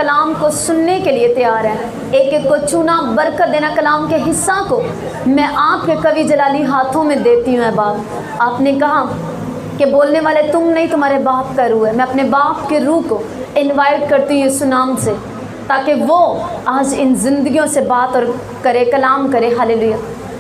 कलाम को सुनने के लिए तैयार है। एक एक को चुना, बरकत देना, कलाम के हिस्सा को मैं आपके कवि जलाली हाथों में देती हूँ। बाप, आपने कहा कि बोलने वाले तुम नहीं, तुम्हारे बाप का रूह है। मैं अपने बाप के रूह को इनवाइट करती हूँ यीशु नाम से, ताकि वो आज इन ज़िंदगियों से बात और करे, कलाम करे। हालेलुया।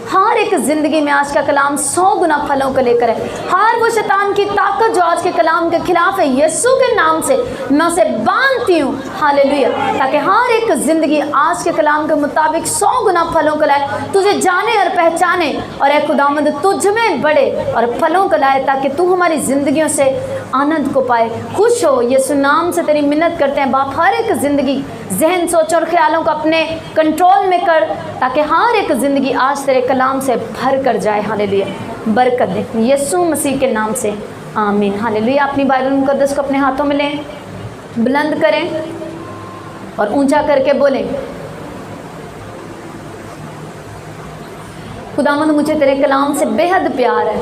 हर एक ज़िंदगी में आज का कलाम 100 गुना फलों को लेकर है। हर वो शैतान की ताकत जो आज के कलाम के खिलाफ है, यीशु के नाम से मैं उसे बांधती हूँ। हालेलुया। ताकि हर एक ज़िंदगी आज के कलाम के मुताबिक 100 गुना फलों को लाए, तुझे जाने और पहचाने, और ए खुदावंद तुझ में बढ़े और फलों को लाए, ताकि तू हमारी ज़िंदगियों से आनंद को पाए। खुश हो, यीशु नाम से तेरी मिन्नत करते हैं बाप। हर एक ज़िंदगी, जहन, सोच और ख्यालों को अपने कंट्रोल में कर, ताकि हर एक ज़िंदगी आज तेरे कलाम से भर कर जाए। हालेलुया। बरकत दे यीशु मसीह के नाम से, आमीन। हालेलुया। अपनी बाइबल मुकद्दस को अपने हाथों में लें, बुलंद करें और ऊंचा करके बोलें, खुदावंद मुझे तेरे कलाम से बेहद प्यार है,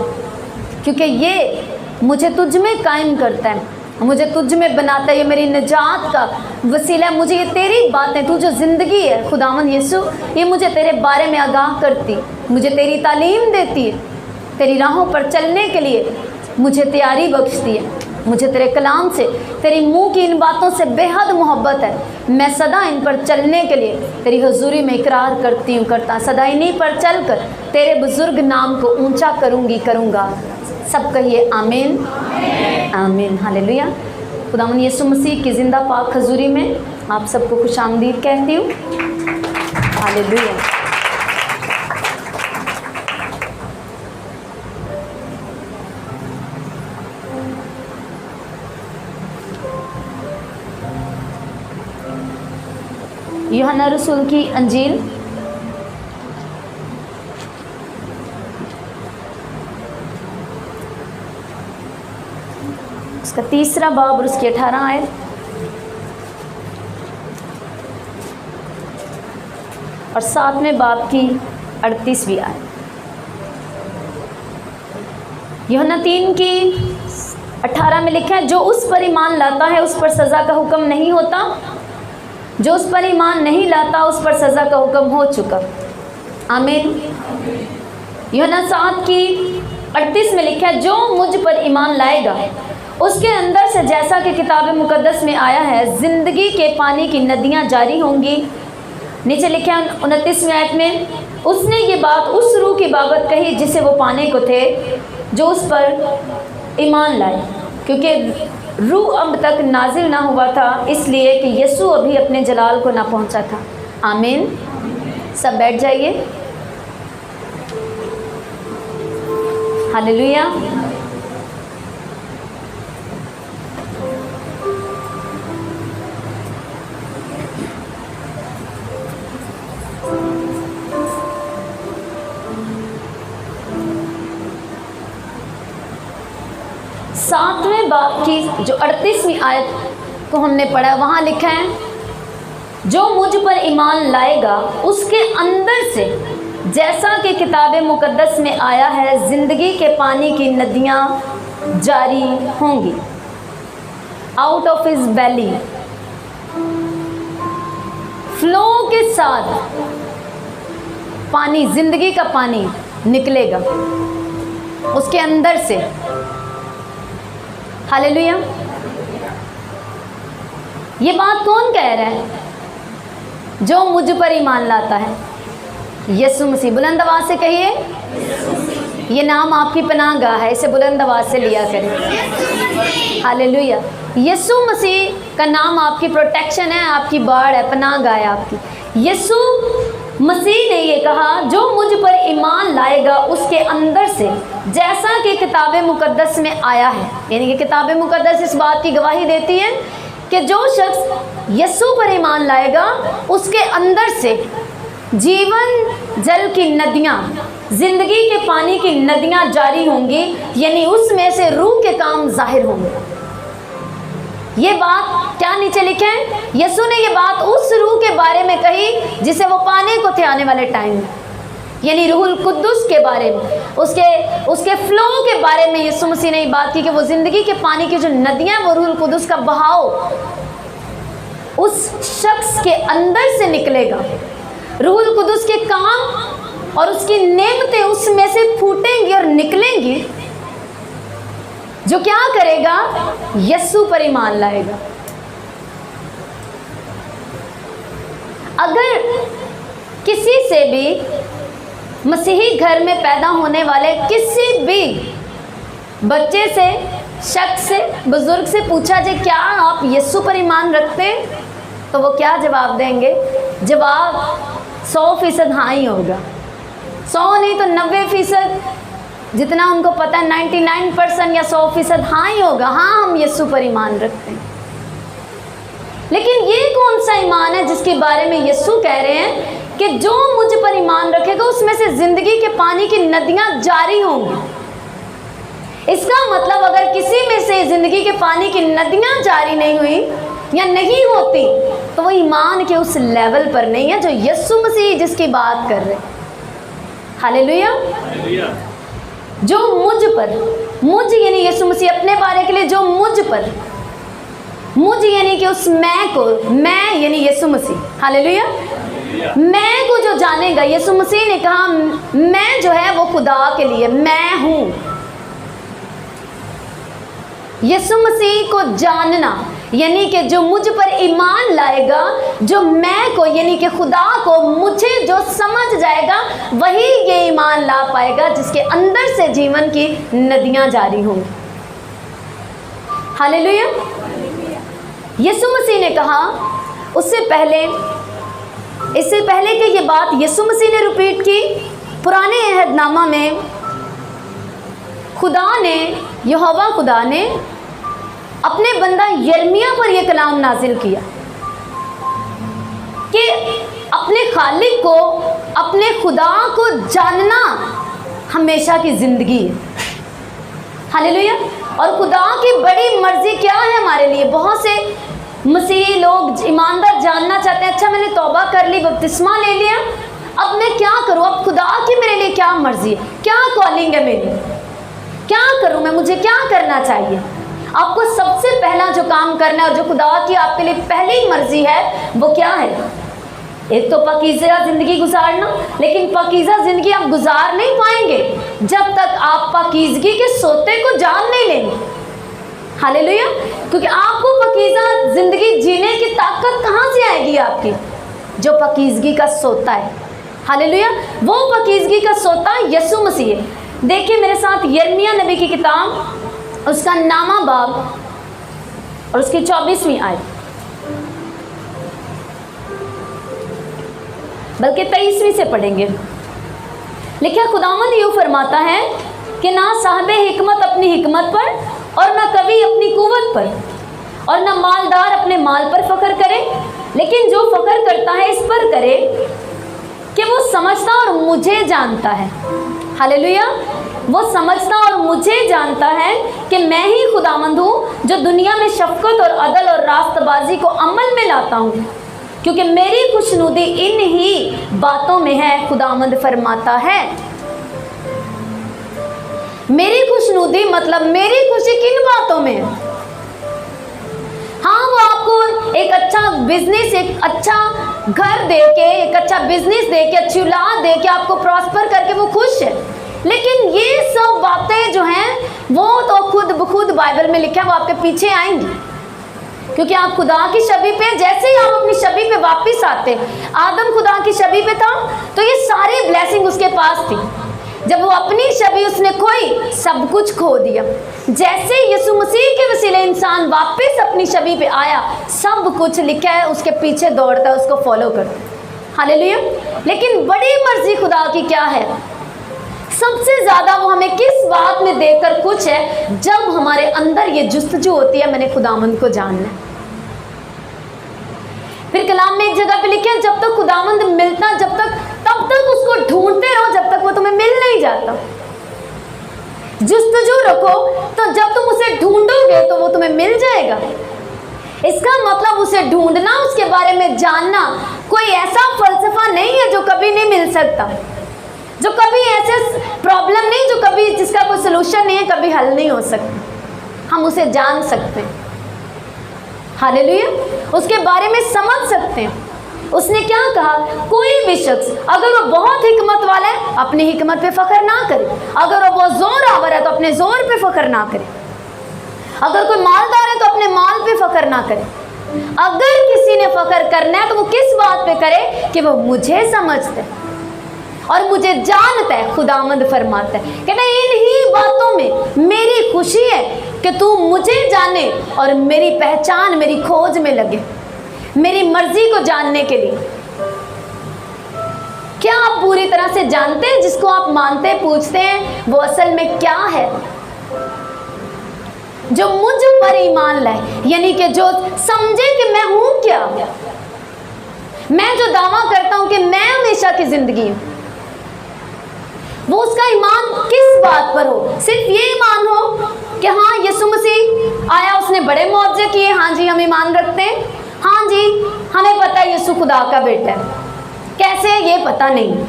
क्योंकि ये मुझे तुझ में कायम करता है, मुझे तुझ में बनाता है। ये मेरी निजात का वसीला है। मुझे ये तेरी बातें, तू जो ज़िंदगी है खुदावंद यीशु, ये मुझे तेरे बारे में आगाह करती, मुझे तेरी तालीम देती है, तेरी राहों पर चलने के लिए मुझे तैयारी बख्शती है। मुझे तेरे कलाम से, तेरी मुंह की इन बातों से बेहद मोहब्बत है। मैं सदा इन पर चलने के लिए तेरी हुजूरी में इकरार करती हूँ, करता सदा इन्हीं पर चलकर तेरे बुजुर्ग नाम को ऊंचा करूँगी, करूँगा। सब कहिए आमीन, आमीन। हालेलुया। खुदावंद यीशु मसीह की ज़िंदा पाक हजूरी में आप सबको खुशामदीद कहती हूँ। हालेलुया। यूहन्ना रसूल की अंजील उसका 3 बाब और उसकी 18 आयत, और 7वें बाब की 38वीं आयत। यूहन्ना 3 की 18 में लिखा है, जो उस पर ईमान लाता है उस पर सज़ा का हुक्म नहीं होता, जो उस पर ईमान नहीं लाता उस पर सज़ा का हुक्म हो चुका। आमीन। यूहन्ना 7 की 38 में लिखा है, जो मुझ पर ईमान लाएगा उसके अंदर से, जैसा कि किताब मुकद्दस में आया है, ज़िंदगी के पानी की नदियाँ जारी होंगी। नीचे लिखा है 29वीं आयत में, उसने ये बात उस रूह की बाबत कही जिसे वो पाने को थे, जो उस पर ईमान लाए, क्योंकि रूह अब तक नाजिल ना हुआ था, इसलिए कि यीशु अभी अपने जलाल को ना पहुंचा था। आमीन। सब बैठ जाइए। हालेलुया। सातवें बाब की जो 38वीं आयत को हमने पढ़ा, वहाँ लिखा है, जो मुझ पर ईमान लाएगा उसके अंदर से, जैसा कि किताब मुकद्दस में आया है, ज़िंदगी के पानी की नदियाँ जारी होंगी। Out of his belly flow के साथ पानी, ज़िंदगी का पानी निकलेगा उसके अंदर से। हालेलुया। ये बात कौन कह रहा है? जो मुझ पर ईमान लाता है, यीशु मसीह। बुलंद आवाज से कहिए, ये नाम आपकी पनाहगाह है, इसे बुलंद आवाज से लिया करें। हालेलुया। यीशु मसीह का नाम आपकी प्रोटेक्शन है, आपकी बाड़ है, पनाहगाह है आपकी। यीशु मसीह ने ये कहा, जो मुझ पर ईमान लाएगा उसके अंदर से, जैसा कि किताब मुकद्दस में आया है। यानी कि किताब मुकद्दस इस बात की गवाही देती है कि जो शख्स यीशु पर ईमान लाएगा उसके अंदर से जीवन जल की नदियाँ, जिंदगी के पानी की नदियाँ जारी होंगी, यानी उसमें से रूह के काम जाहिर होंगे। ये बात क्या नीचे लिखे हैं? यीशु ने ये बात उस रूह के बारे में कही जिसे वो पाने को थे आने वाले टाइम में, यानी रूहुल कुद्दुस के बारे में, उसके फ्लो के बारे में यीशु मसीह ने ये बात की कि वो ज़िंदगी के पानी की जो नदियाँ, वो रूहुल कुद्दुस का बहाव उस शख्स के अंदर से निकलेगा। रूहुल कुदुस के काम और उसकी नेमतें उसमें से फूटेंगी और निकलेंगी, जो क्या करेगा? यीशु पर ईमान लाएगा। अगर किसी से भी मसीही घर में पैदा होने वाले किसी भी बच्चे से, शख्स से, बुजुर्ग से पूछा जाए क्या आप यीशु पर ईमान रखते हैं, तो वो क्या जवाब देंगे? जवाब 100% हाँ ही होगा। 100 नहीं तो 90%, जितना उनको पता है 99% या 100% हाँ ही होगा। हाँ, हम यीशु पर ईमान रखते हैं। लेकिन ये कौन सा ईमान है जिसके बारे में यीशु कह रहे हैं कि जो मुझ पर ईमान रखेगा उसमें से जिंदगी के पानी की नदियां जारी होंगी। इसका मतलब अगर किसी में से जिंदगी के पानी की नदियां जारी नहीं हुई या नहीं होती तो वो ईमान के उस लेवल पर नहीं है जो यीशु मसीह जिसकी बात कर रहे। हालेलुया। जो मुझ पर, मुझ यानी यीशु मसीह अपने बारे के लिए, जो मुझ पर, मुझ यानी कि उस मैं को, मैं यानी यीशु मसीह, हालेलुया, मैं को जो जानेगा, यीशु मसीह ने कहा मैं जो है वो खुदा के लिए मैं हूं। यीशु मसीह को जानना यानी कि जो मुझ पर ईमान लाएगा, जो मैं को यानी कि खुदा को मुझे जो समझ जाएगा, वही ये ईमान ला पाएगा जिसके अंदर से जीवन की नदियां जारी होंगी। हालेलुया। यीशु मसीह ने कहा, उससे पहले, इससे पहले कि ये बात यीशु मसीह ने रिपीट की, पुराने अहदनामा में खुदा ने, यहोवा खुदा ने अपने बंदा यिर्मयाह पर यह कलाम नाजिल किया कि अपने खालिक को, अपने खुदा को जानना हमेशा की जिंदगी है। हालेलुया। और खुदा की बड़ी मर्जी क्या है हमारे लिए? बहुत से मसीही लोग ईमानदार जानना चाहते हैं, अच्छा मैंने तौबा कर ली, बपतिस्मा ले लिया, अब मैं क्या करूं? अब खुदा की मेरे लिए क्या मर्जी है, क्या कॉलिंग है मेरी, क्या करूं मैं, मुझे क्या करना चाहिए? आपको सबसे पहला जो काम करना है और जो खुदा की आपके लिए पहली मर्जी है वो क्या है? एक तो पाकीज़ा ज़िंदगी गुजारना, लेकिन पाकीज़ा ज़िंदगी आप गुजार नहीं पाएंगे जब तक आप पाकीज़गी के सोते को जान नहीं लेंगे। हालेलुया। क्योंकि आपको पाकीज़ा ज़िंदगी जीने की ताकत कहाँ से आएगी आपकी? जो पाकीज़गी का सोता है। हालेलुया। वो पाकीज़गी का सोता यीशु मसीह है। देखिए मेरे साथ यिर्मयाह नबी की किताब, उसका नामा बाब और उसकी 24वीं आयत, बल्कि 23वीं से पढ़ेंगे। लिखा, खुदावंद यूँ फरमाता है कि ना साहिब हिकमत अपनी हिकमत पर और ना कवि अपनी कुव्वत पर और ना मालदार अपने माल पर फख्र करे, लेकिन जो फख्र करता है इस पर करे कि वो समझता और मुझे जानता है। हालेलुया। वो समझता और मुझे जानता है कि मैं ही खुदावंद हूँ जो दुनिया में शफकत और अदल और रास्तबाजी को अमल में लाता हूँ, क्योंकि मेरी खुशनुदी इन ही बातों में है, खुदावंद फरमाता है। मेरी खुशनुदी मतलब मेरी खुशी किन बातों में है? हाँ, वो आपको एक अच्छा बिजनेस, एक अच्छा घर दे के, एक अच्छा बिजनेस दे के, अच्छी औलाद दे के, आपको प्रॉस्पर करके वो खुश है। लेकिन ये सब बातें जो हैं वो तो खुद ब खुद बाइबल में लिखा है, वो आपके पीछे आएंगी, क्योंकि आप खुदा की छवि पे, जैसे ही आप अपनी छवि पे वापस आते, आदम खुदा की छवि पे था तो ये सारी ब्लेसिंग उसके पास थी। जब वो अपनी छवि उसने खोई, सब कुछ खो दिया। जैसे यीशु मसीह के वसीले इंसान वापस अपनी छवि पे आया, सब कुछ लिखा है उसके पीछे दौड़ता है, उसको फॉलो करता है। हालेलुया। लेकिन बड़ी मर्जी खुदा की क्या है? सबसे ज़्यादा वो हमें किस बात में देखकर कुछ है? जब हमारे अंदर ये जुस्तजू होती है, मैंने खुदावंद को जानना है। फिर कलाम में एक जगह पे लिखे, जब तक खुदावंद मिलता, जब तक, तब तक उसको ढूंढते रहो जब तक वो तुम्हें मिल नहीं जाता। जुस्तजू रखो, तो जब तुम उसे ढूंढोगे तो वो तुम्हें मिल जाएगा। इसका मतलब उसे ढूंढना, उसके बारे में जानना कोई ऐसा फलसफा नहीं है जो कभी नहीं मिल सकता, जो कभी ऐसे प्रॉब्लम नहीं, जो कभी जिसका कोई सोल्यूशन नहीं है, कभी हल नहीं हो सकता। हम उसे जान सकते हैं। हालेलुया, उसके बारे में समझ सकते हैं। उसने क्या कहा, कोई भी शख्स अगर वो बहुत हिकमत वाला है अपनी हिकमत पे फख्र ना करे, अगर वो बहुत जोर आवर है तो अपने जोर पे फख्र ना करे, अगर कोई मालदार है तो अपने माल पे फख्र ना करे। अगर किसी ने फख्र करना है तो वो किस बात पे करे कि वो मुझे समझता है और मुझे जानता है। खुदावंद फरमाता है, कहता है इन्हीं बातों में मेरी खुशी है कि तू मुझे जाने और मेरी पहचान, मेरी खोज में लगे, मेरी मर्जी को जानने के लिए। क्या आप पूरी तरह से जानते हैं जिसको आप मानते पूछते हैं वो असल में क्या है? जो मुझ पर ईमान लाए, यानी कि जो समझे कि मैं हूं क्या, मैं जो दावा करता हूं कि मैं हमेशा की जिंदगी हूं, वो उसका ईमान किस बात पर हो? सिर्फ ये ईमान हो कि हाँ यीशु मसीह आया, उसने बड़े मौजे किए, हाँ जी हम ईमान रखते हैं, हाँ जी हमें पता है यीशु खुदा का बेटा है। कैसे ये पता नहीं,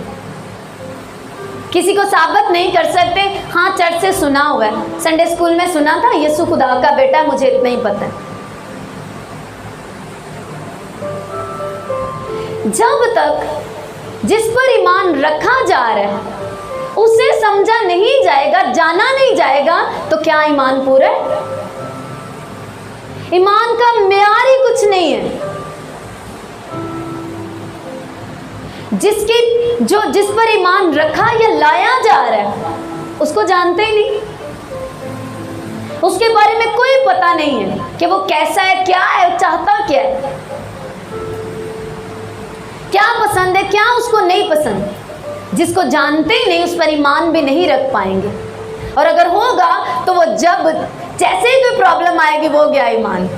किसी को साबित नहीं कर सकते। हाँ चर्च से सुना हुआ है, संडे स्कूल में सुना था यीशु खुदा का बेटा है, मुझे इतना ही पता है। जब तक जिस पर ईमान रखा जा रहा है उसे समझा नहीं जाएगा, जाना नहीं जाएगा, तो क्या ईमान पूरा है? ईमान का मेयार ही कुछ नहीं है। जिस पर ईमान रखा या लाया जा रहा है उसको जानते ही नहीं, उसके बारे में कोई पता नहीं है कि वो कैसा है, क्या है, चाहता क्या है, क्या पसंद है, क्या उसको नहीं पसंद। जिसको जानते ही नहीं उस पर ईमान भी नहीं रख पाएंगे, और अगर होगा तो वो जब जैसे ही कोई प्रॉब्लम आएगी वो गया ईमान।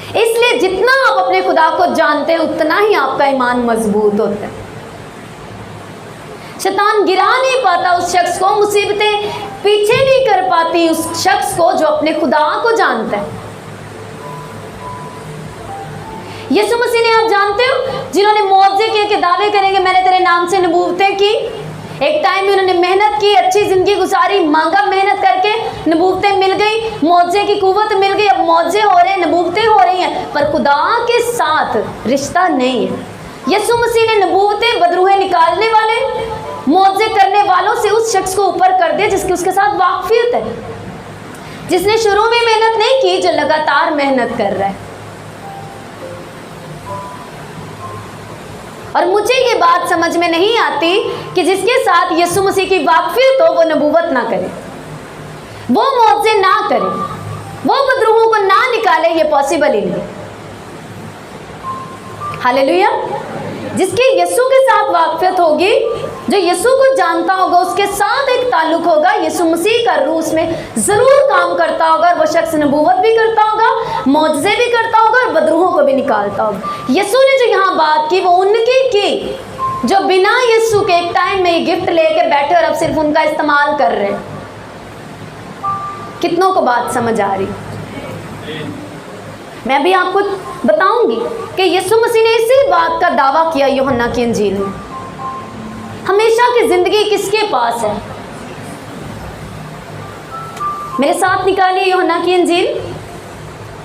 इसलिए जितना आप अपने खुदा को जानते हैं उतना ही आपका ईमान मजबूत होता है। शैतान गिरा नहीं पाता उस शख्स को, मुसीबतें पीछे नहीं कर पाती उस शख्स को जो अपने खुदा को जानता है। यीशु मसीह ने, आप जानते हो, जिन्होंने मौजे किए कि दावे करेंगे मैंने तेरे नाम से नबूवतें की, एक टाइम में उन्होंने मेहनत की, अच्छी जिंदगी गुजारी, मांगा मेहनत करके, नबूवतें मिल गई, मौजे की कुव्वत मिल गई, अब मौजे हो रहे हैं, नबूवतें हो रही हैं, पर खुदा के साथ रिश्ता नहीं है। यीशु मसीह ने नबूवतें, बदरूहें निकालने वाले, मौजे करने वालों से उस शख्स को ऊपर कर दिया जिसकी उसके साथ वाकफियत है, जिसने शुरू में मेहनत नहीं की, जो लगातार मेहनत कर रहा है। और मुझे ये बात समझ में नहीं आती कि जिसके साथ यीशु मसीह की वाकफियत हो वो नबूवत ना करे, वो मौजे ना करे, वो बदरूहों को ना निकाले, ये पॉसिबल ही नहीं। हालेलुया। जिसकी यीशु के साथ वाकफियत होगी, जो यीशु को जानता होगा, उसके साथ एक ताल्लुक होगा, यीशु मसीह का रूह उसमें जरूर काम करता होगा, और वो शख्स नबूवत भी करता होगा, मौजज़े भी करता होगा, और बदरूहों को भी निकालता होगा। यीशु ने जो यहाँ बात की वो उनकी की जो बिना यीशु के एक टाइम में गिफ्ट लेके बैठे और अब सिर्फ उनका इस्तेमाल कर रहे हैं। कितनों को बात समझ आ रही? मैं भी आपको बताऊंगी कि यीशु मसीह ने इसी बात का दावा किया यूहन्ना की इंजील में। हमेशा की जिंदगी किसके पास है? मेरे साथ निकालिए यूहन्ना की इंजील,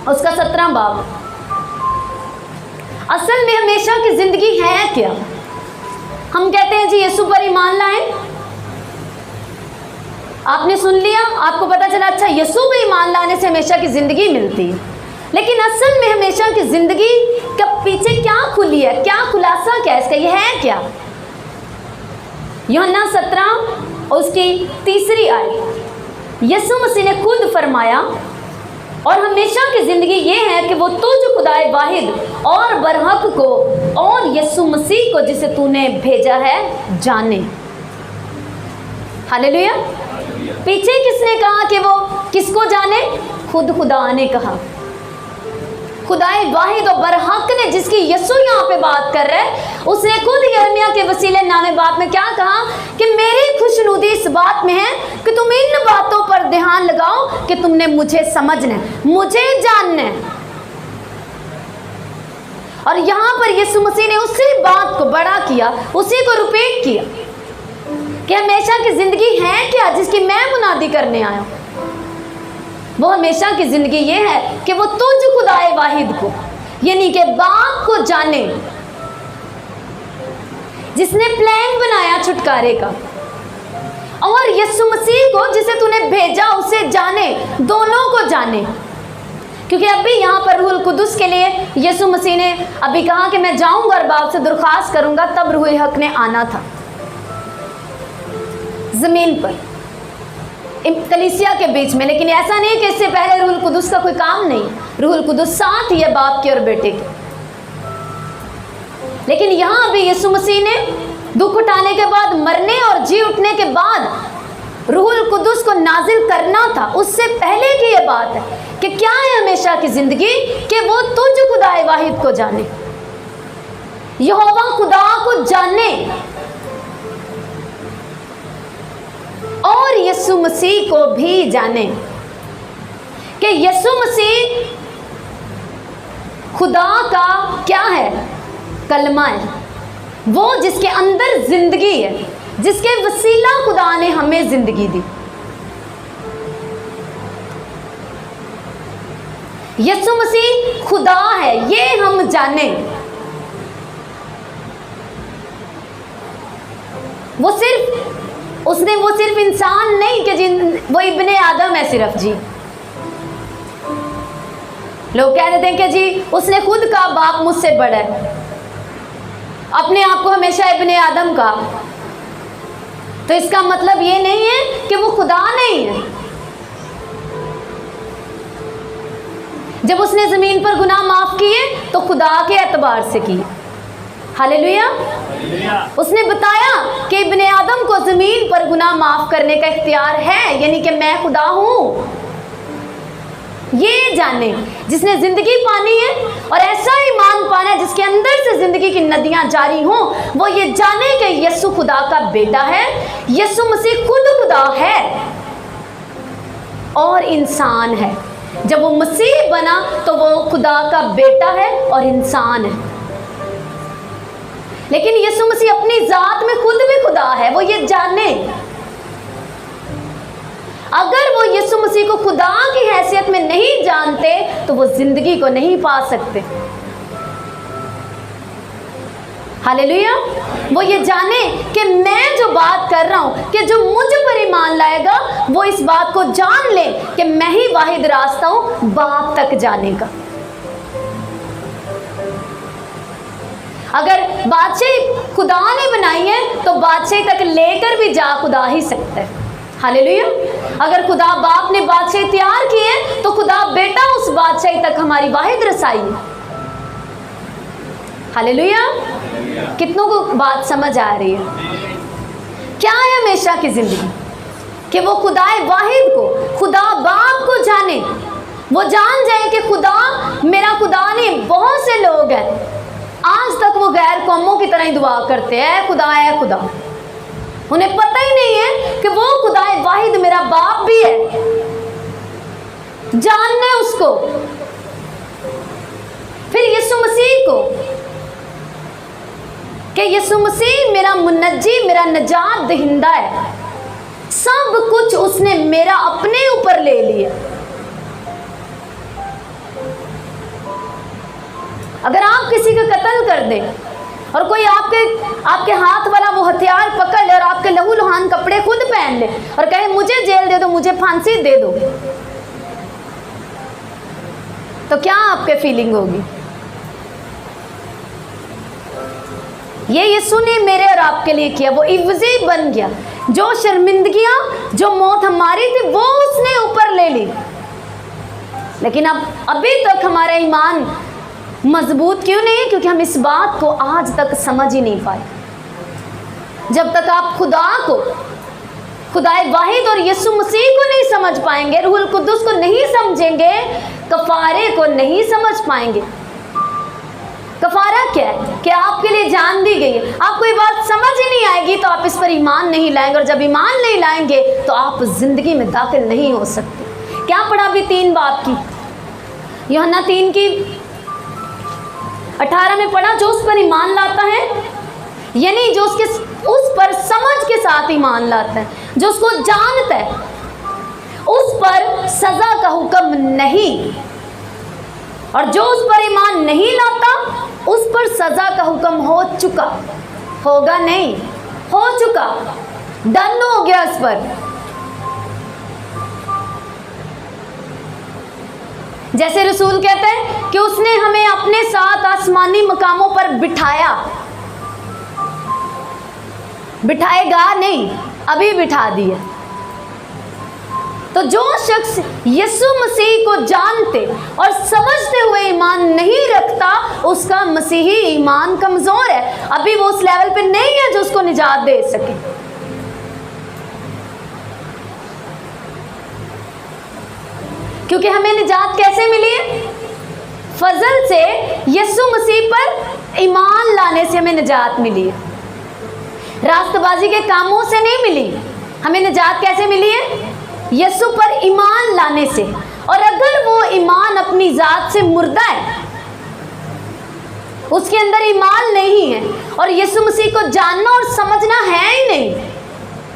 उसका 17 बाब। असल में हमेशा की जिंदगी है क्या? हम कहते हैं जी यीशु पर ईमान लाएं, आपने सुन लिया, आपको पता चला अच्छा यीशु पर ईमान लाने से हमेशा की जिंदगी मिलती है, लेकिन असल में हमेशा की जिंदगी का पीछे क्या खुली है, क्या खुलासा क्या है इसका, ये है क्या? यूहन्ना 17 उसकी 3 आयत, यीशु मसीह ने खुद फरमाया, और हमेशा की जिंदगी ये है कि वो तुझ खुदाए वाहिद और बरहक को और यीशु मसीह को जिसे तूने भेजा है जाने। हालेलुया। पीछे किसने कहा कि वो किसको जाने? खुद खुदा ने कहा, खुदाए वाहिद और बरहक ने, जिसकी यीशु यहाँ पे बात कर रहे हैं, उसने खुद यिर्मयाह के वसीले नामे बात में क्या कहा कि मेरी खुशनुदी इस बात में है कि तुम इन बातों पर ध्यान लगाओ कि तुमने मुझे समझना है, मुझे जानना है। और यहाँ पर यीशु मसीह ने उसी बात को बड़ा किया, उसी को रिपीट किया कि हमेशा की जिंदगी है क्या जिसकी मैं मुनादी करने आया हूं। वो हमेशा की ज़िंदगी ये है कि वो तुझ खुदाए वाहिद को, यानी कि बाप को जाने, जिसने प्लान बनाया छुटकारे का, और यीशु मसीह को जिसे तूने भेजा उसे जाने, दोनों को जाने। क्योंकि अभी यहाँ पर रूहुल कुदुस के लिए यीशु मसीह ने अभी कहा कि मैं जाऊंगा और बाप से दरख्वास्त करूंगा, तब रूहुल हक ने आना था जमीन पर कलीसिया के बीच में। लेकिन ऐसा नहीं कि इससे पहले रूहुल कुदुस का कोई काम नहीं, रूहुल कुदुस साथ ही है बाप के और बेटे के। लेकिन यहाँ अभी यीशु मसीह ने दुख उठाने के बाद, मरने और जी उठने के बाद रूहुल कुदुस को नाजिल करना था। उससे पहले की ये बात है कि क्या है हमेशा की जिंदगी, कि वो तुझ खुदाए वाहिद को जाने, यहोवा खुदा को जाने, और यीशु मसीह को भी जाने कि यीशु मसीह खुदा का क्या है, कलमा है, वो जिसके अंदर जिंदगी है, जिसके वसीला खुदा ने हमें जिंदगी दी। यीशु मसीह खुदा है, ये हम जाने। वो सिर्फ इंसान नहीं कि वो इब्ने आदम है सिर्फ जी। लोग कह देते हैं कि जी उसने खुद कहा बाप मुझसे बड़ा है, अपने आप को हमेशा इब्ने आदम का, तो इसका मतलब ये नहीं है कि वो खुदा नहीं है। जब उसने जमीन पर गुनाह माफ किए तो खुदा के एतबार से किए। हालेलुया। उसने बताया कि इब्ने आदम को जमीन पर गुनाह माफ करने का इख्तियार है, यानी कि मैं खुदा हूं। ये जाने जिसने जिंदगी पानी है और ऐसा ईमान पाना है जिसके अंदर से जिंदगी की नदियां जारी हों, वो ये जाने कि यीशु खुदा का बेटा है, यीशु मसीह खुद खुदा है और इंसान है। जब वो मसीह बना तो वो खुदा का बेटा है और इंसान है। लेकिन यीशु मसीह अपनी जात में खुद भी खुदा है, वो ये जाने। अगर वो यीशु मसीह को खुदा की हैसियत में नहीं जानते तो वो जिंदगी को नहीं पा सकते। हालेलुया। वो ये जाने कि मैं जो बात कर रहा हूं, कि जो मुझ पर ईमान लाएगा वो इस बात को जान ले कि मैं ही वाहिद रास्ता हूं बाप तक जाने का। अगर बादशाही खुदा ने बनाई है तो बादशाही तक लेकर भी जा खुदा ही सकता है। हालेलुया। अगर खुदा बाप ने बादशाही तैयार की है तो खुदा बेटा उस बादशाही तक हमारी वाहिद रसाई है। हालेलुया। कितनों को बात समझ आ रही है? क्या है हमेशा की जिंदगी, कि वो खुदाए वाहिद को, खुदा बाप को जाने, वो जान जाए कि खुदा मेरा खुदा नहीं। बहुत से लोग हैं आज तक वो गैर कौमों की तरह ही दुआ करते हैं, खुदा है खुदा। उन्हें पता ही नहीं है कि वो खुदाए वाहिद मेरा बाप भी है। जानना है उसको, फिर यीशु मसीह को, कि यीशु मसीह मेरा मुन्नजी, मेरा नजात दहिंदा है। सब कुछ उसने मेरा अपने ऊपर ले लिया। अगर आप किसी का कत्ल कर दें और कोई आपके हाथ वाला वो हथियार पकड़ ले और आपके लहू लुहान कपड़े खुद पहन ले और कहे मुझे जेल दे दो, मुझे फांसी दे दो, तो क्या आपके फीलिंग होगी? ये यीशु ने मेरे और आपके लिए किया, वो इवज़ी बन गया। जो शर्मिंदगियां, जो मौत हमारी थी वो उसने ऊपर ले ली। लेकिन अभी तक हमारा ईमान मजबूत क्यों नहीं है? क्योंकि हम इस बात को आज तक समझ ही नहीं पाए। जब तक आप खुदा को, खुदाए वाहिद और यीशु मसीह को नहीं समझ पाएंगे, रूहुल कुद्दुस को नहीं समझेंगे, कफारे को नहीं समझ पाएंगे। कफारा क्या है? कि आपके लिए जान दी गई है। आपको ये बात समझ ही नहीं आएगी तो आप इस पर ईमान नहीं लाएंगे, और जब ईमान नहीं लाएंगे तो आप जिंदगी में दाखिल नहीं हो सकते। क्या पढ़ा अभी 3 बाब की, यूहन्ना 3 की 18 में पढ़ा, जो उस पर ईमान लाता है, यानी जो उस पर समझ के साथ ईमान लाता है, जो उसको जानता है, उस पर सजा का हुक्म नहीं, और जो उस पर ईमान नहीं लाता उस पर सजा का हुक्म हो चुका, होगा नहीं, हो चुका, डन हो गया उस पर। जैसे रसूल कहते हैं कि उसने हमें अपने साथ आसमानी मकामों पर बिठाया, बिठाएगा नहीं, अभी बिठा दिया। तो जो शख्स यीशु मसीह को जानते और समझते हुए ईमान नहीं रखता, उसका मसीही ईमान कमजोर है, अभी वो उस लेवल पे नहीं है जो उसको निजात दे सके। क्योंकि हमें निजात कैसे मिली है? फजल से, यीशु मसीह पर ईमान लाने से हमें निजात मिली है, रास्तबाजी के कामों से नहीं मिली। हमें निजात कैसे मिली है? यीशु पर ईमान लाने से। और अगर वो ईमान अपनी जात से मुर्दा है, उसके अंदर ईमान नहीं है और यीशु मसीह को जानना और समझना है ही नहीं,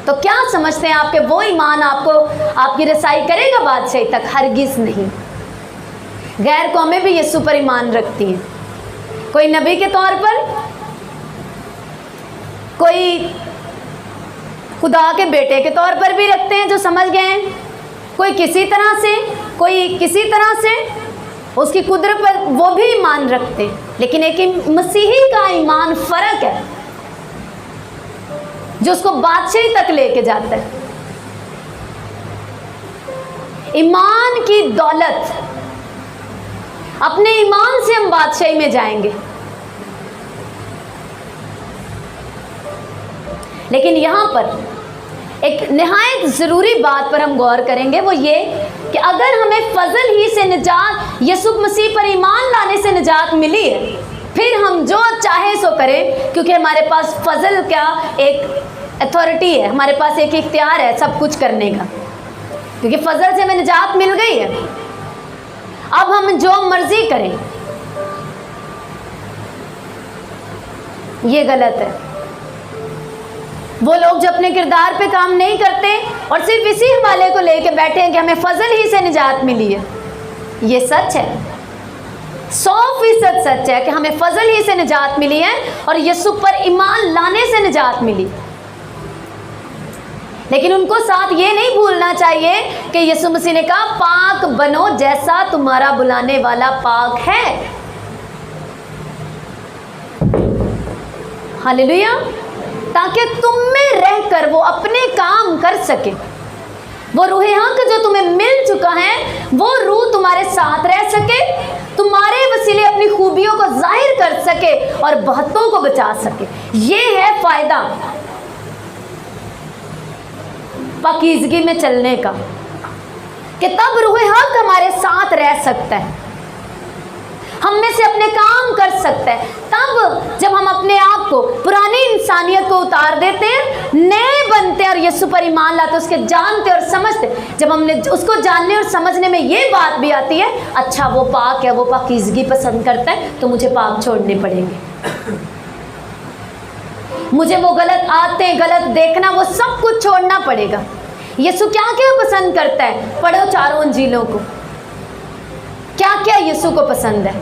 तो क्या समझते हैं आपके वो ईमान आपको आपकी रसाई करेगा बादशाही तक? हरगिज नहीं। गैर कौमें भी यीशु पर ईमान रखती हैं, कोई नबी के तौर पर, कोई खुदा के बेटे के तौर पर भी रखते हैं जो समझ गए हैं, कोई किसी तरह से, कोई किसी तरह से, उसकी कुदरत पर वो भी ईमान रखते हैं। लेकिन एक मसीही का ईमान फर्क है जो उसको बादशाही तक लेके जाता है। ईमान की दौलत, अपने ईमान से हम बादशाही में जाएंगे। लेकिन यहाँ पर एक निहायत ज़रूरी बात पर हम गौर करेंगे, वो ये कि अगर हमें फजल ही से निजात, यीशु मसीह पर ईमान लाने से निजात मिली है, फिर हम जो चाहे सो करें, क्योंकि हमारे पास फजल का एक अथॉरिटी है, हमारे पास एक इख्तियार है सब कुछ करने का, क्योंकि फजल से हमें निजात मिल गई है। अब हम जो मर्जी करें, ये गलत है। वो लोग जो अपने किरदार पे काम नहीं करते और सिर्फ इसी हवाले को लेके बैठे हैं कि हमें फजल ही से निजात मिली है, ये सच है, 100% सच है कि हमें फजल ही से निजात मिली है और यीशु पर ईमान लाने से निजात मिली। लेकिन उनको साथ ये नहीं भूलना चाहिए कि यीशु मसीह ने कहा पाक बनो जैसा तुम्हारा बुलाने वाला पाक है। हालेलुया। ताकि तुम में रहकर वो अपने काम कर सके। वो रूह हक जो तुम्हें मिल चुका है, वो रूह तुम्हारे साथ रह सके, तुम्हारे वसीले अपनी खूबियों को जाहिर कर सके और बहुतों को बचा सके। ये है फायदा पाकीज़गी में चलने का, कि तब रूह हक हमारे साथ रह सकता है, हम में से अपने काम कर सकता है। तब जब हम अपने आप को, पुरानी इंसानियत को उतार देते हैं, नए बनते हैं और यीशु पर ईमान लाते, उसके जानते और समझते। जब हमने उसको जानने और समझने में ये बात भी आती है, अच्छा वो पाक है, वो पाकीज़गी पसंद करता है, तो मुझे पाक छोड़ने पड़ेंगे, मुझे वो गलत आदतें, गलत देखना, वो सब कुछ छोड़ना पड़ेगा। यीशु क्या क्या पसंद करता है? पढ़ो चारों अंजीलों को, क्या क्या यीशु को पसंद है।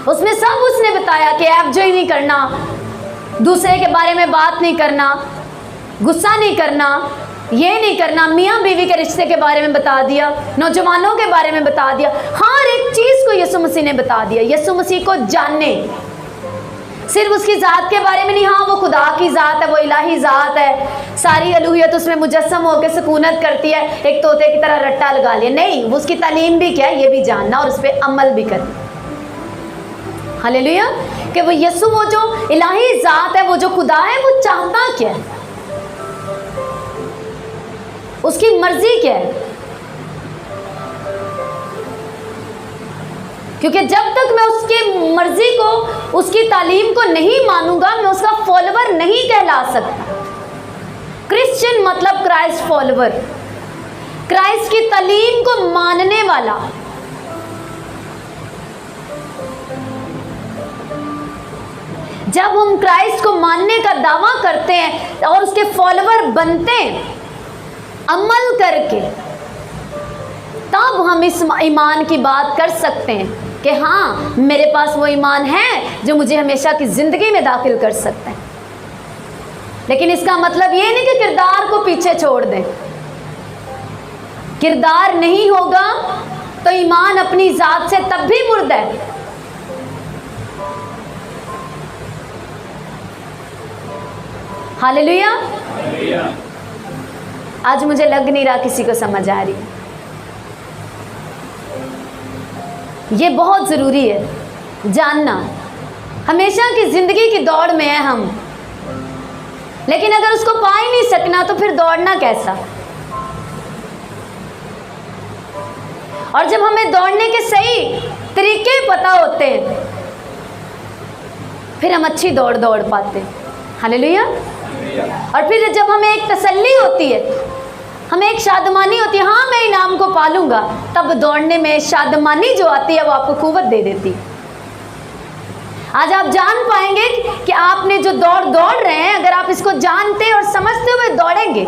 उसमें सब उसने बताया कि एवजॉय नहीं करना, दूसरे के बारे में बात नहीं करना, गुस्सा नहीं करना, ये नहीं करना, मियाँ बीवी के रिश्ते के बारे में बता दिया, नौजवानों के बारे में बता दिया, हर एक चीज़ को यीशु मसीह ने बता दिया। यीशु मसीह को जानने, सिर्फ उसकी ज़ात के बारे में नहीं, हाँ वो खुदा की ज़ात है, वो इलाही ज़ात है, सारी अलूहियत उसमें मुजस्सम होकर सुकूनत करती है, एक तोते की तरह रट्टा लगा लिया, नहीं, वो उसकी तालीम भी क्या है ये भी जानना और उस पर अमल भी करना। हालेलुया। कि वो यीशु, वो जो इलाही ज़ात है, वो जो खुदा है, वो चाहता क्या है, उसकी मर्जी क्या है। क्योंकि जब तक मैं उसकी मर्जी को, उसकी तालीम को नहीं मानूंगा, मैं उसका फॉलोवर नहीं कहला सकता। क्रिश्चियन मतलब क्राइस्ट फॉलोवर, क्राइस्ट की तालीम को मानने वाला। जब हम क्राइस्ट को मानने का दावा करते हैं और उसके फॉलोवर बनते हैं, अमल करके तब हम इस ईमान की बात कर सकते हैं कि हाँ, मेरे पास वो ईमान है जो मुझे हमेशा की ज़िंदगी में दाखिल कर सकता है। लेकिन इसका मतलब ये नहीं कि किरदार को पीछे छोड़ दें। किरदार नहीं होगा तो ईमान अपनी ज़ात से तब भी मुर्दा है। हालेलुया। आज मुझे लग नहीं रहा किसी को समझ आ रही है। ये बहुत ज़रूरी है जानना। हमेशा की ज़िंदगी की दौड़ में है हम, लेकिन अगर उसको पा ही नहीं सकना तो फिर दौड़ना कैसा। और जब हमें दौड़ने के सही तरीके पता होते हैं फिर हम अच्छी दौड़ पाते हैं। हालेलुया। और फिर जब हमें एक तसल्ली होती है, हमें एक शादमानी होती है, हाँ मैं इनाम को पालूंगा, तब दौड़ने में शादमानी जो आती है वो आपको कुव्वत दे देती है। आज आप जान पाएंगे कि आपने जो दौड़ रहे हैं, अगर आप इसको जानते और समझते हुए दौड़ेंगे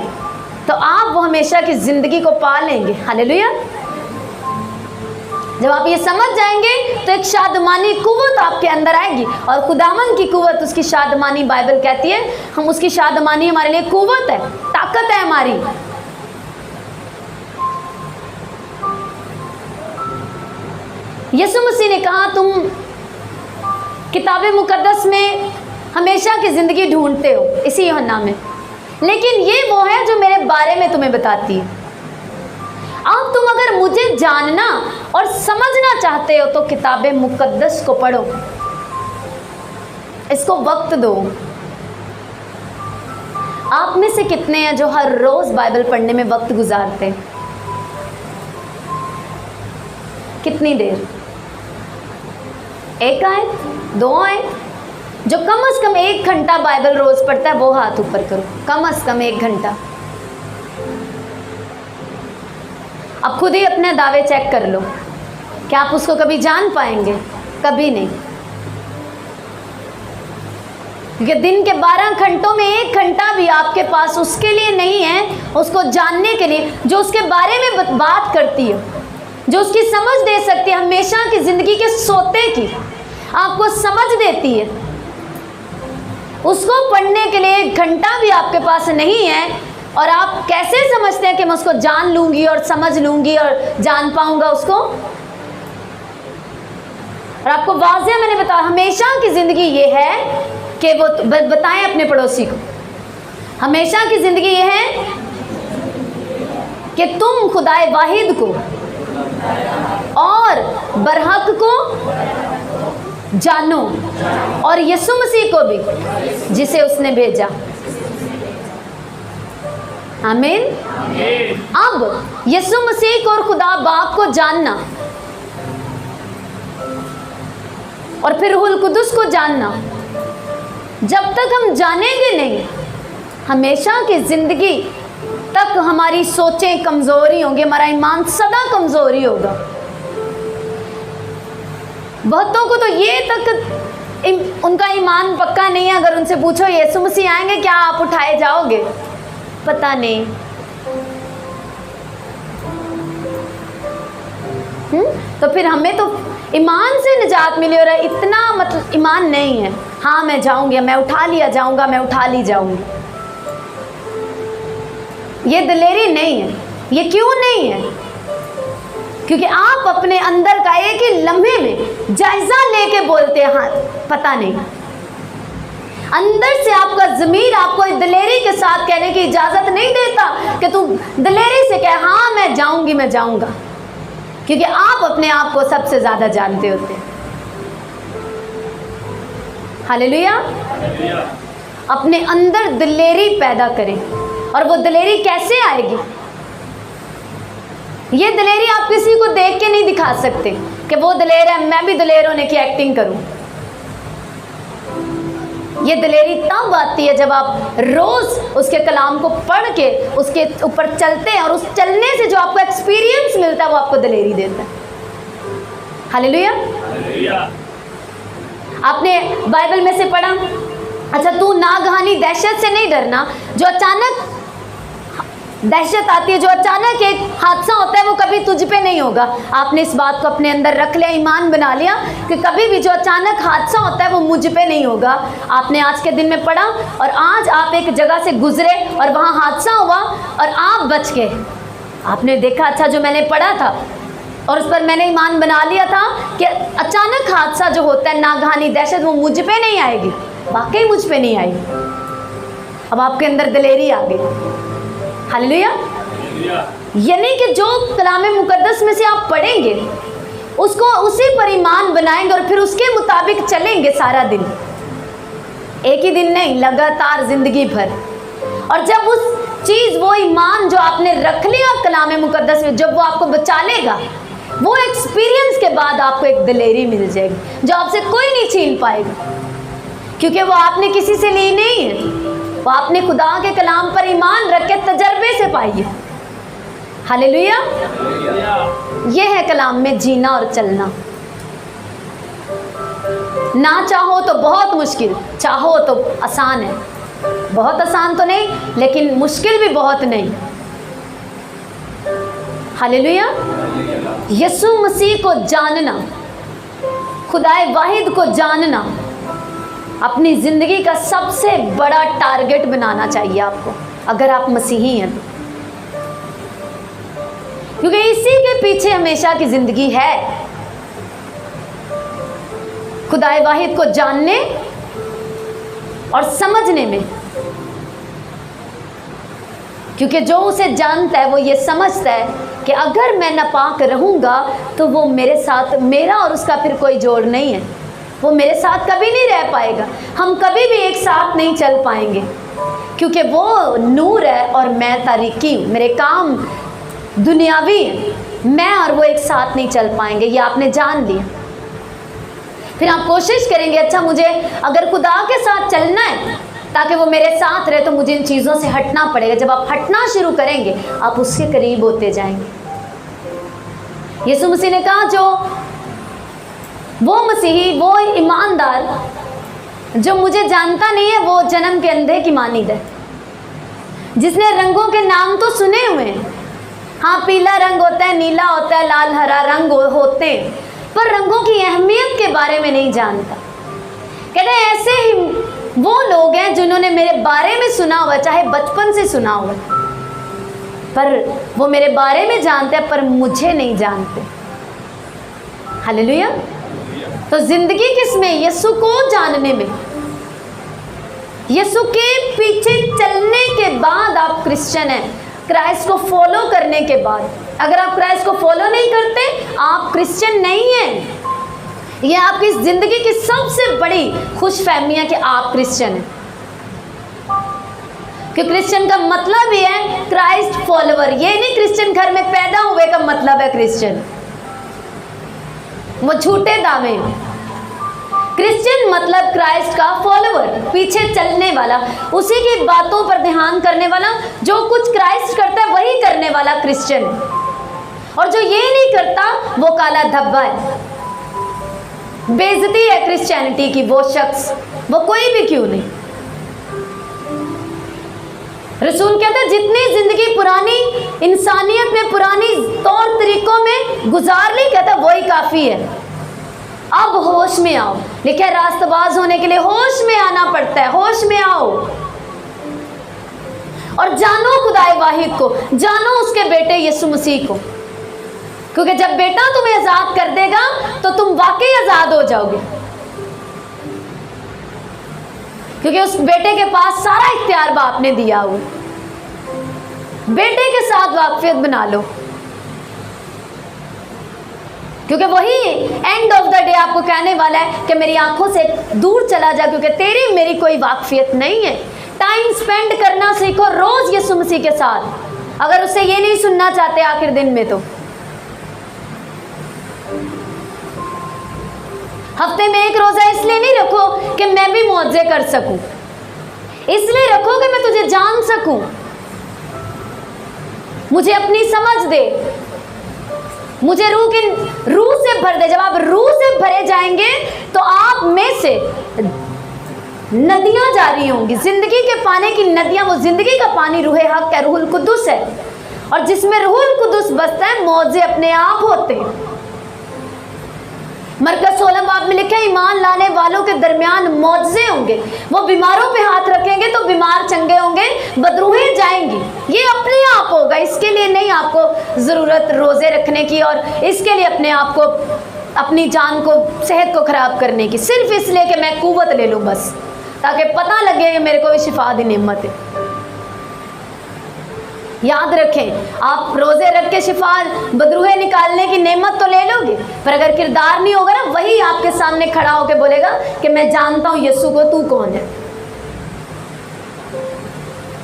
तो आप वो हमेशा की ज़िंदगी को पा लेंगे। हालेलुया। जब आप ये समझ जाएंगे तो एक शादमानी कुव्वत आपके अंदर आएगी, और खुदावन की कुव्वत, उसकी शादमानी बाइबल कहती है, हम उसकी शादमानी हमारे लिए कुव्वत है, ताकत है हमारी। यीशु मसीह ने कहा तुम किताब मुकद्दस में हमेशा की ज़िंदगी ढूंढते हो, इसी यूहन्ना में, लेकिन ये वो है जो मेरे बारे में तुम्हें बताती है। अब तुम अगर मुझे जानना और समझना चाहते हो तो किताब मुकद्दस को पढ़ो, इसको वक्त दो। आप में से कितने हैं जो हर रोज़ बाइबल पढ़ने में वक्त गुजारते हैं? कितनी देर? एक आयत, 2 आयत? जो कम से कम 1 घंटा बाइबल रोज़ पढ़ता है वो हाथ ऊपर करो। कम से कम 1 घंटा। अब खुद ही अपने दावे चेक कर लो, क्या आप उसको कभी जान पाएंगे? कभी नहीं। क्योंकि दिन के 12 घंटों में 1 घंटा भी आपके पास उसके लिए नहीं है, उसको जानने के लिए, जो उसके बारे में बात करती है, जो उसकी समझ दे सकती है, हमेशा की ज़िंदगी के सोते की आपको समझ देती है। उसको पढ़ने के लिए 1 घंटा भी आपके पास नहीं है, और आप कैसे समझते हैं कि मैं उसको जान लूँगी और समझ लूँगी और जान पाऊँगा उसको? और आपको वाज़ेह मैंने बताया, हमेशा की ज़िंदगी ये है कि वो बताएं अपने पड़ोसी को, हमेशा की ज़िंदगी ये है कि तुम खुदाए वाहिद को और बरहक को जानो, और यीशु मसीह को भी जिसे उसने भेजा। आमीन। अब यीशु मसीह को और खुदा बाप को जानना और फिर रूहुल कुदुस को जानना, जब तक हम जानेंगे नहीं, हमेशा की ज़िंदगी तक हमारी सोचें कमज़ोरी होंगी, हमारा ईमान सदा कमज़ोरी होगा। बहुतों को तो ये तक उनका ईमान पक्का नहीं है, अगर उनसे पूछो यीशु मसीह आएंगे क्या आप उठाए जाओगे? पता नहीं। तो फिर हमें तो ईमान से निजात मिली, और इतना मतलब ईमान नहीं है, हाँ मैं जाऊंगी, मैं उठा लिया जाऊंगा, मैं उठा ली जाऊंगी। ये दिलेरी नहीं है। ये क्यों नहीं है? क्योंकि आप अपने अंदर का एक ही लम्हे में जायजा लेके बोलते हैं हाँ पता नहीं। अंदर से आपका ज़मीर आपको दिलेरी के साथ कहने की इजाज़त नहीं देता कि तू दिलेरी से कहे हाँ मैं जाऊंगी, मैं जाऊंगा, क्योंकि आप अपने आप को सबसे ज़्यादा जानते होते हैं। हालेलुया। अपने अंदर दिलेरी पैदा करें, और वो दिलेरी कैसे आएगी? ये दिलेरी आप किसी को देख के नहीं दिखा सकते कि वो दिलेर है, मैं भी दिलेर होने की एक्टिंग करूं। ये दिलेरी तब आती है जब आप रोज़ उसके कलाम को पढ़ के उसके ऊपर चलते हैं, और उस चलने से जो आपको एक्सपीरियंस मिलता है वो आपको दिलेरी देता है। हालेलुया। आपने बाइबल में से पढ़ा, अच्छा तू नागहानी दहशत से नहीं डरना जो अचानक दहशत आती है, जो अचानक एक हादसा होता है वो कभी तुझ पे नहीं होगा। आपने इस बात को अपने अंदर रख लिया, ईमान बना लिया कि कभी भी जो अचानक हादसा होता है वो मुझ पे नहीं होगा। आपने आज के दिन में पढ़ा और आज आप एक जगह से गुजरे और वहाँ हादसा हुआ और आप बच गए। आपने देखा अच्छा जो मैंने पढ़ा था और उस पर मैंने ईमान बना लिया था कि अचानक हादसा जो होता है, नागहानी दहशत, वो मुझ पे नहीं आएगी। वाकई मुझ पे नहीं आएगी। अब आपके अंदर दिलेरी आ गई। हालेलुया। यानी कि जो कलाम मुकद्दस में से आप पढ़ेंगे उसको उसी पर ईमान बनाएंगे और फिर उसके मुताबिक चलेंगे सारा दिन, एक ही दिन नहीं, लगातार जिंदगी भर। और जब उस चीज़, वो ईमान जो आपने रख लिया कलाम मुकद्दस में, जब वो आपको बचा लेगा, वो एक्सपीरियंस के बाद आपको एक दिलेरी मिल जाएगी जो आपसे कोई नहीं छीन पाएगा, क्योंकि वो आपने किसी से ली नहीं है, वो आपने खुदा के कलाम पर ईमान रख के तजर्बे से पाई है। हालेलुया। ये है कलाम में जीना और चलना। ना चाहो तो बहुत मुश्किल, चाहो तो आसान है। बहुत आसान तो नहीं, लेकिन मुश्किल भी बहुत नहीं। हालेलुया। यीशु मसीह को जानना, खुदाए वाहिद को जानना अपनी ज़िंदगी का सबसे बड़ा टारगेट बनाना चाहिए आपको, अगर आप मसीही हैं तो, क्योंकि इसी के पीछे हमेशा की ज़िंदगी है, खुदाए वाहिद को जानने और समझने में। क्योंकि जो उसे जानता है वो ये समझता है कि अगर मैं नापाक रहूँगा तो वो मेरे साथ, मेरा और उसका फिर कोई जोड़ नहीं है, वो मेरे साथ कभी नहीं रह पाएगा, हम कभी भी एक साथ नहीं चल पाएंगे, क्योंकि वो नूर है और मैं तारीकी हूँ, मेरे काम दुनियावी हैं, मैं और वो एक साथ नहीं चल पाएंगे। ये आपने जान लिया। फिर आप कोशिश करेंगे, अच्छा मुझे अगर खुदा के साथ चलना है ताकि वो मेरे साथ रहे, तो मुझे इन चीज़ों से हटना पड़ेगा। जब आप हटना शुरू करेंगे आप उसके करीब होते जाएंगे। यीशु मसीह ने कहा, जो वो मसीही, वो ईमानदार जो मुझे जानता नहीं है, वो जन्म के अंधे की मानीद है। जिसने रंगों के नाम तो सुने हुए हैं, हाँ पीला रंग होता है, नीला होता है, लाल हरा रंग होते हैं, पर रंगों की अहमियत के बारे में नहीं जानता। कहते हैं ऐसे ही वो लोग हैं जिन्होंने मेरे बारे में सुना हुआ, चाहे बचपन से सुना हुआ, पर वो मेरे बारे में जानते हैं पर मुझे नहीं जानते। हालेलुया। तो जिंदगी किसमें? यीशु को जानने में। यीशु के पीछे चलने के बाद आप क्रिश्चियन हैं, क्राइस्ट को फॉलो करने के बाद। अगर आप क्राइस्ट को फॉलो नहीं करते आप क्रिश्चियन नहीं हैं। यह आपकी ज़िंदगी की सबसे बड़ी खुशफहमी है कि आप क्रिश्चियन हैं, कि क्रिश्चियन का मतलब ही है क्राइस्ट फॉलोवर। ये नहीं क्रिश्चियन घर में पैदा हुए का मतलब है क्रिश्चियन, वो झूठे दावे। क्रिश्चियन मतलब क्राइस्ट का फॉलोवर, पीछे चलने वाला, उसी की बातों पर ध्यान करने वाला, जो कुछ क्राइस्ट करता है वही करने वाला क्रिश्चियन। और जो ये नहीं करता वो काला धब्बा है, बेइज्जती है क्रिश्चियनिटी की वो शख्स, वो कोई भी क्यों नहीं। रसूल कहता है जितनी जिंदगी पुरानी इंसानियत में, पुरानी तौर तरीकों में गुजार ली, कहता वही काफ़ी है, अब होश में आओ। लिखा है रास्तबाज होने के लिए होश में आना पड़ता है, होश में आओ और जानो खुदाए वाहिद को, जानो उसके बेटे यीशु मसीह को, क्योंकि जब बेटा तुम्हें आज़ाद कर देगा तो तुम वाकई आज़ाद हो जाओगे, क्योंकि उस बेटे के पास सारा इख्तियार बाप ने दिया हुआ। बेटे के साथ वाकफियत बना लो, क्योंकि वही एंड ऑफ द डे आपको कहने वाला है कि मेरी आंखों से दूर चला जा, क्योंकि तेरी मेरी कोई वाकफियत नहीं है। टाइम स्पेंड करना सीखो रोज यीशु मसीह के साथ, अगर उससे ये नहीं सुनना चाहते आखिर दिन में, तो हफ्ते में एक रोजा इसलिए नहीं रखो कि मैं भी मौजे कर सकूं, इसलिए रखो कि मैं तुझे जान सकूं, मुझे अपनी समझ दे, मुझे रूह से भर दे। जब आप रूह से भरे जाएंगे तो आप में से नदियां जारी होंगी, जिंदगी के पानी की नदियां। वो जिंदगी का पानी रूहे हक है, रूहुल कुद्दुस है, और जिसमें रूहुल कुद्दुस बसता है मौजे अपने आप होते हैं। मरकज 16 बाब में लिखा है, ईमान लाने वालों के दरमियान मौजे होंगे। वो बीमारों पे हाथ रखेंगे तो बीमार चंगे होंगे, बदरूहें जाएंगी। ये अपने आप होगा, इसके लिए नहीं आपको ज़रूरत रोज़े रखने की, और इसके लिए अपने आप को, अपनी जान को, सेहत को ख़राब करने की, सिर्फ इसलिए कि मैं कुव्वत ले लूँ बस, ताकि पता लगे कि मेरे को भी शिफा दी नेमत है। याद रखें, आप रोज़े रख के शिफा बदरूहे निकालने की नेमत तो ले लोगे, पर अगर किरदार नहीं होगा ना, वही आपके सामने खड़ा होकर बोलेगा कि मैं जानता हूँ यीशु को, तू कौन है।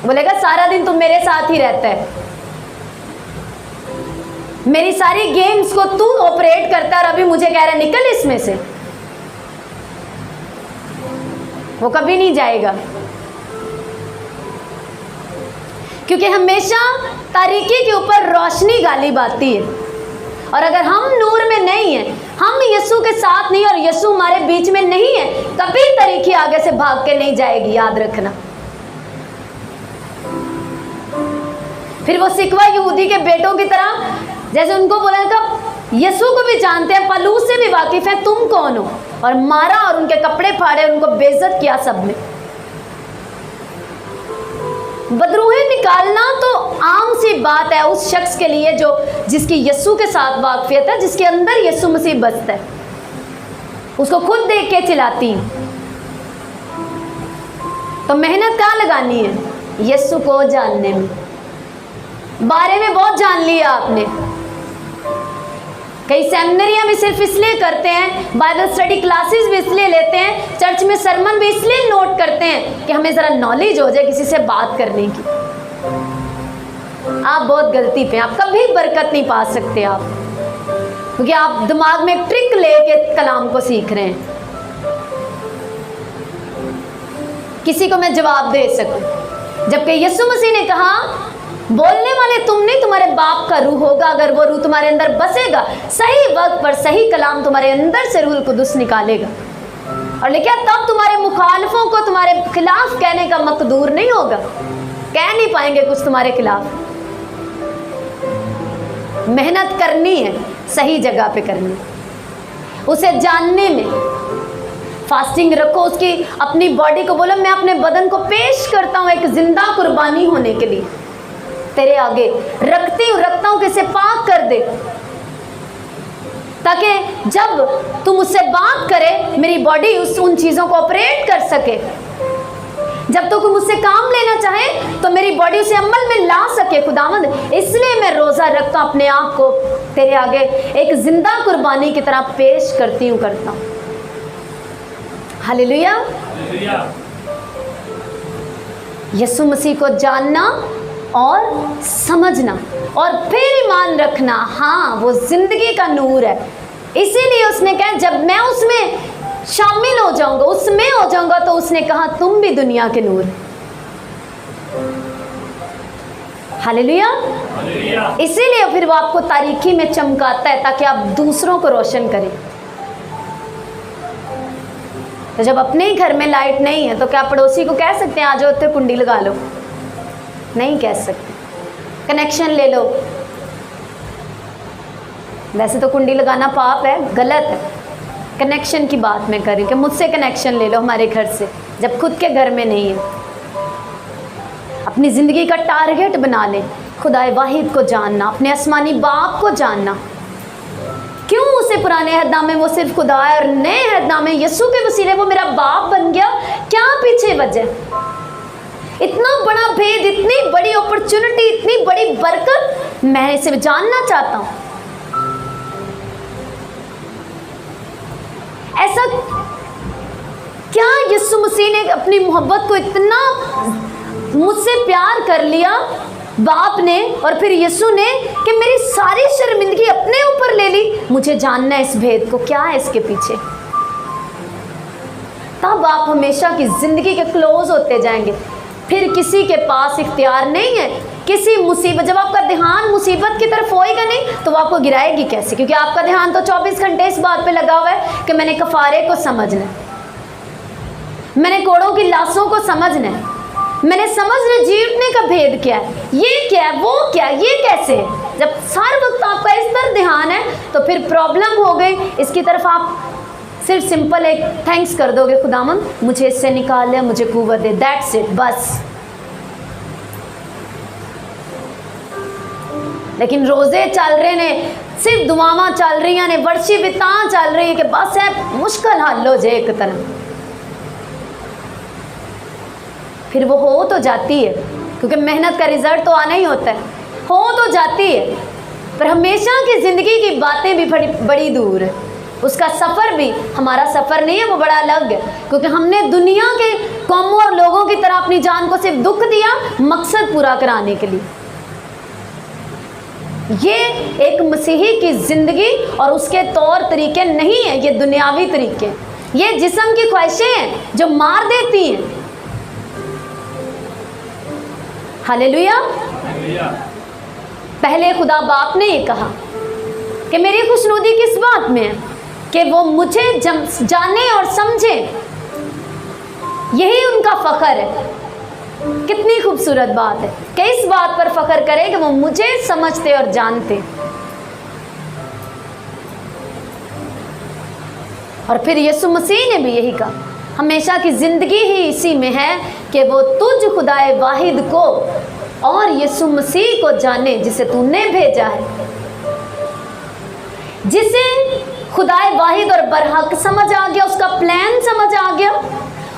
बोलेगा सारा दिन तुम मेरे साथ ही रहता है, मेरी सारी गेम्स को तू ऑपरेट करता है, और अभी मुझे कह रहा है निकल इसमें से। वो कभी नहीं जाएगा, क्योंकि हमेशा तारीकी के ऊपर रोशनी गालिब आती है। और अगर हम नूर में नहीं है, हम यीशु के साथ नहीं, और यीशु हमारे बीच में नहीं है, कभी तारीकी आगे से भाग के नहीं जाएगी, याद रखना। फिर वो सिकवा यहूदी के बेटों की तरह, जैसे उनको बोला था यीशु को भी जानते हैं, पलूस से भी वाकिफ है, तुम कौन हो, और मारा और उनके कपड़े फाड़े, उनको बेइज्जत किया सब ने। बदरूहें निकालना तो आम सी बात है उस शख्स के लिए जो जिसकी यीशु के साथ वाकफियत है, जिसके अंदर यीशु मसीह बसता है, उसको खुद देख के चिल्लाती हूँ। तो मेहनत कहाँ लगानी है? यीशु को जानने में। बारे में बहुत जान लिया आपने, कई सेमिनरियां भी सिर्फ इसलिए करते हैं, बाइबल स्टडी क्लासेस भी इसलिए लेते हैं, चर्च में सरमन भी इसलिए नोट करते हैं कि हमें ज़रा नॉलेज हो जाए किसी से बात करने की। आप बहुत गलती पे, आप कभी बरकत नहीं पा सकते आप, क्योंकि आप दिमाग में ट्रिक लेके कलाम को सीख रहे हैं। किसी को मैं जवाब दे सकूं, जबकि यीशु मसीह ने कहा बोलने वाले तुम नहीं, तुम्हारे बाप का रूह होगा। अगर वो रूह तुम्हारे अंदर बसेगा, सही वक्त पर सही कलाम तुम्हारे अंदर से रूहुल कुद्दुस निकालेगा। और लेकिन तब तुम्हारे मुखालफों को तुम्हारे खिलाफ कहने का मकदूर नहीं होगा, कह नहीं पाएंगे कुछ तुम्हारे खिलाफ। मेहनत करनी है, सही जगह पे करनी है, उसे जानने में। फास्टिंग रखो, उसकी अपनी बॉडी को बोलो मैं अपने बदन को पेश करता हूँ एक जिंदा कुर्बानी होने के लिए, तेरे आगे रखता हूँ कि इसे पाक कर दे, ताकि जब तुम उससे बात करे मेरी बॉडी उन चीज़ों को ऑपरेट कर सके। जब तो तुम मुझसे काम लेना चाहे तो मेरी बॉडी उसे अमल में ला सके। खुदावंद, इसलिए मैं रोज़ा रखता हूँ, अपने आप को तेरे आगे एक जिंदा कुर्बानी की तरह पेश करती हूँ, करता हूँ। हालेलुया। यीशु मसीह को जानना और समझना और फिर ईमान रखना, हाँ वो जिंदगी का नूर है। इसीलिए उसने कहा जब मैं उसमें शामिल हो जाऊंगा, उसमें हो जाऊंगा, तो उसने कहा तुम भी दुनिया के नूर। हालेलुया। इसीलिए फिर वो आपको तारीकी में चमकाता है ताकि आप दूसरों को रोशन करें। तो जब अपने ही घर में लाइट नहीं है तो क्या पड़ोसी को कह सकते हैं आ जाओ तो कुंडी लगा लो? नहीं कह सकते। कनेक्शन ले लो, वैसे तो कुंडी लगाना पाप है, गलत है। कनेक्शन की बात मैं कर रही हूँ कि मुझसे कनेक्शन ले लो हमारे घर से, जब खुद के घर में नहीं है। अपनी ज़िंदगी का टारगेट बना ले, खुदाए वाहिद को जानना, अपने आसमानी बाप को जानना। क्यों उसे पुराने अहदनामे वो सिर्फ खुदा है और नए अहदनामे यीशु के वसीले वो मेरा बाप बन गया? क्या पीछे वजह? इतना बड़ा भेद, इतनी बड़ी अपॉर्चुनिटी, इतनी बड़ी बरकत, मैं इसे जानना चाहता हूँ। ऐसा क्या यीशु मसीह ने अपनी मोहब्बत को इतना मुझसे प्यार कर लिया बाप ने, और फिर यीशु ने कि मेरी सारी शर्मिंदगी अपने ऊपर ले ली। मुझे जानना है इस भेद को, क्या है इसके पीछे। तब आप हमेशा की ज़िंदगी के क्लोज होते जाएंगे। फिर किसी के पास इख्तियार नहीं है किसी मुसीबत, जब आपका ध्यान मुसीबत की तरफ होएगा नहीं तो वो आपको गिराएगी कैसे? क्योंकि आपका ध्यान तो 24 घंटे इस बात पे लगा हुआ है कि मैंने कफारे को समझना है, मैंने कोड़ों की लाशों को समझना है, मैंने समझना जीवने का भेद क्या है, ये क्या है, वो क्या है, ये कैसे है। जब हर वक्त आपका इस पर ध्यान है तो फिर प्रॉब्लम हो गई, इसकी तरफ आप सिर्फ सिंपल एक थैंक्स कर दोगे, खुदावंद मुझे इससे निकाल ले, मुझे कुव्वत दे, दैट्स इट, बस। लेकिन रोजे चल रहे ने, सिर्फ दुआवां चल रही ने, वर्षी बिता चल रही है कि बस है मुश्किल हल हो जाए एक तरह, फिर वो हो तो जाती है, क्योंकि मेहनत का रिजल्ट तो आना ही होता है, हो तो जाती है, पर हमेशा की ज़िंदगी की बातें भी बड़ी दूर है, उसका सफ़र भी हमारा सफ़र नहीं है, वो बड़ा अलग है। क्योंकि हमने दुनिया के कौमों और लोगों की तरह अपनी जान को सिर्फ दुख दिया मकसद पूरा कराने के लिए। ये एक मसीही की ज़िंदगी और उसके तौर तरीके नहीं है, ये दुनियावी तरीके, ये जिस्म की ख्वाहिशें हैं जो मार देती हैं। हालेलुया। पहले खुदा बाप ने ये कहा कि मेरी खुशनुदी किस बात में है कि वो मुझे जाने और समझे, यही उनका फ़ख्र है। कितनी खूबसूरत बात है कि इस बात पर फ़ख्र करें कि वो मुझे समझते और जानते। और फिर यीशु मसीह ने भी यही कहा, हमेशा की ज़िंदगी ही इसी में है कि वो तुझ खुदाए वाहिद को और यीशु मसीह को जाने जिसे तूने भेजा है। जिसे खुदाए वाहिद और बरहक समझ आ गया, उसका प्लान समझ आ गया,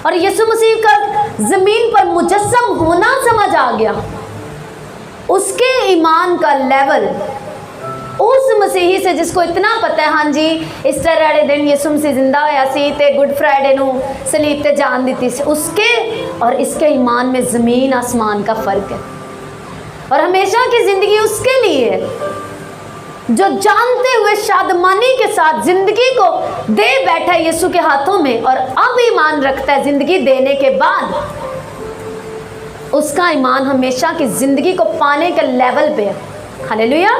और यीशु मसीह का ज़मीन पर मुजस्सम होना समझ आ गया, उसके ईमान का लेवल उस मसीही से जिसको इतना पता है, हाँ जी ईस्टर वाले दिन यीशु मसीह जिंदा होया सी ते गुड फ्राइडे नू सलीब ते जान दी सी, उसके और इसके ईमान में ज़मीन आसमान का फ़र्क है। और हमेशा की ज़िंदगी उसके लिए है जो जानते हुए शादमानी के साथ ज़िंदगी को दे बैठा है यीशु के हाथों में, और अब ईमान रखता है ज़िंदगी देने के बाद। उसका ईमान हमेशा की ज़िंदगी को पाने के लेवल पे है। हालेलुया।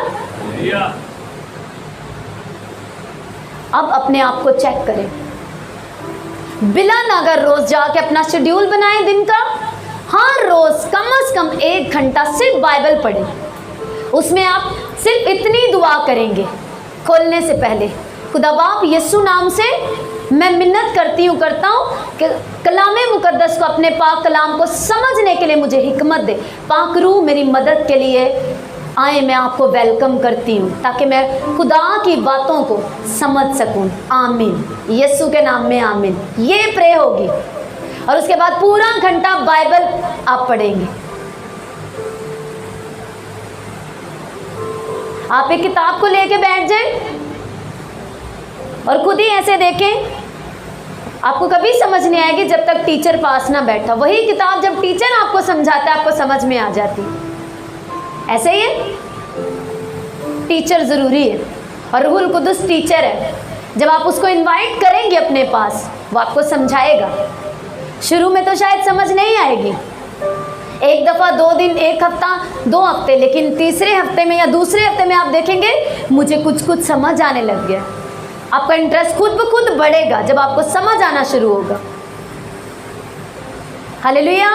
अब अपने आप को चेक करें, बिलन अगर रोज़ जाके अपना शेड्यूल बनाएं दिन का, हर रोज़ कम से कम 1 घंटा सिर्फ बाइबल पढ़ें। उसमें आप सिर्फ इतनी दुआ करेंगे खोलने से पहले, खुदा बाप यीशु नाम से मैं मिन्नत करता हूँ कि कलामे मुकद्दस को, अपने पाक कलाम को समझने के लिए मुझे हिकमत दे। पाक रूह मेरी मदद के लिए आए, मैं आपको वेलकम करती हूँ ताकि मैं खुदा की बातों को समझ सकूँ। आमीन, यीशु के नाम में आमीन। ये प्रे होगी और उसके बाद पूरा घंटा बाइबल आप पढ़ेंगे। आप एक किताब को लेके बैठ जाएं और खुद ही ऐसे देखें, आपको कभी समझ नहीं आएगी जब तक टीचर पास ना बैठा। वही किताब जब टीचर आपको समझाता है आपको समझ में आ जाती है। ऐसे ही है, टीचर ज़रूरी है और रूहुल कुदुस टीचर है। जब आप उसको इनवाइट करेंगे अपने पास, वो आपको समझाएगा। शुरू में तो शायद समझ नहीं आएगी, 1 दफ़ा 2 दिन, 1 हफ्ता, 2 हफ्ते, लेकिन तीसरे हफ्ते में या दूसरे हफ्ते में आप देखेंगे मुझे कुछ समझ आने लग गया। आपका इंटरेस्ट खुद ब खुद बढ़ेगा जब आपको समझ आना शुरू होगा। हालेलुया।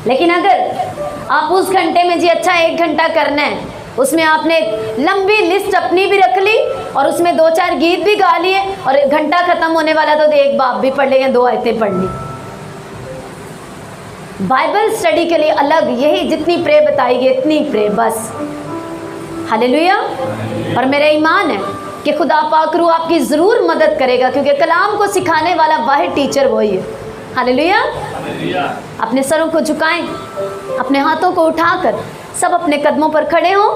लेकिन अगर आप उस घंटे में जी अच्छा 1 घंटा करना है, उसमें आपने लंबी लिस्ट अपनी भी रख ली और उसमें 2-4 गीत भी गा लिए और घंटा खत्म होने वाला तो 1 बाब भी पढ़ लेंगे, 2 आयतें पढ़ ली। बाइबल स्टडी के लिए अलग, यही जितनी प्रे बताई गई इतनी प्रे बस। हालेलुया। और मेरा ईमान है कि खुदा पाक रूह आपकी ज़रूर मदद करेगा, क्योंकि कलाम को सिखाने वाला वाहिद टीचर वही है। हालेलुया। अपने सरों को झुकाएं, अपने हाथों को उठाकर सब अपने कदमों पर खड़े हों